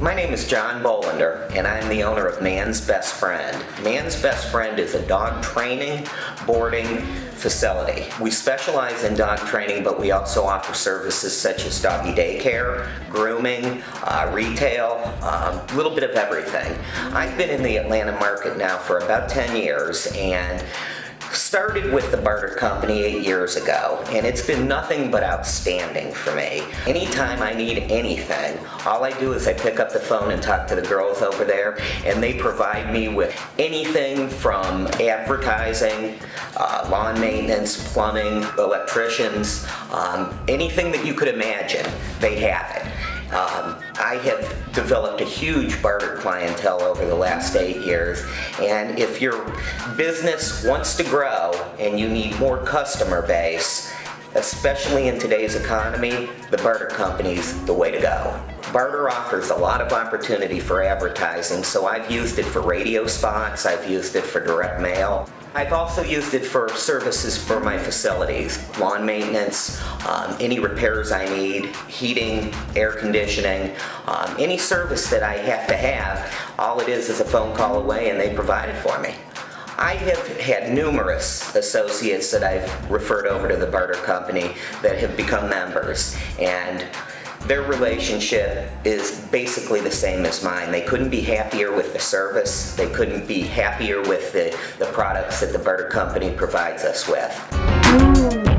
My name is John Bolander, and I'm the owner of Man's Best Friend. Man's Best Friend is a dog training, boarding facility. We specialize in dog training, but we also offer services such as doggy daycare, grooming, retail, a little bit of everything. I've been in the Atlanta market now for about 10 years, and started with the Barter Company 8 years ago, and it's been nothing but outstanding for me. Anytime I need anything, all I do is I pick up the phone and talk to the girls over there, and they provide me with anything from advertising, lawn maintenance, plumbing, electricians, anything that you could imagine, they have it. I have developed a huge Barter clientele over the last 8 years, and if your business wants to grow and you need more customer base, especially in today's economy, the Barter Company's the way to go. Barter offers a lot of opportunity for advertising, so I've used it for radio spots, I've used it for direct mail. I've also used it for services for my facilities, lawn maintenance, any repairs I need, heating, air conditioning, any service that I have to have, all it is a phone call away and they provide it for me. I have had numerous associates that I've referred over to the Barter Company that have become members, and their relationship is basically the same as mine. They couldn't be happier with the service. They couldn't be happier with the products that the Barter Company provides us with.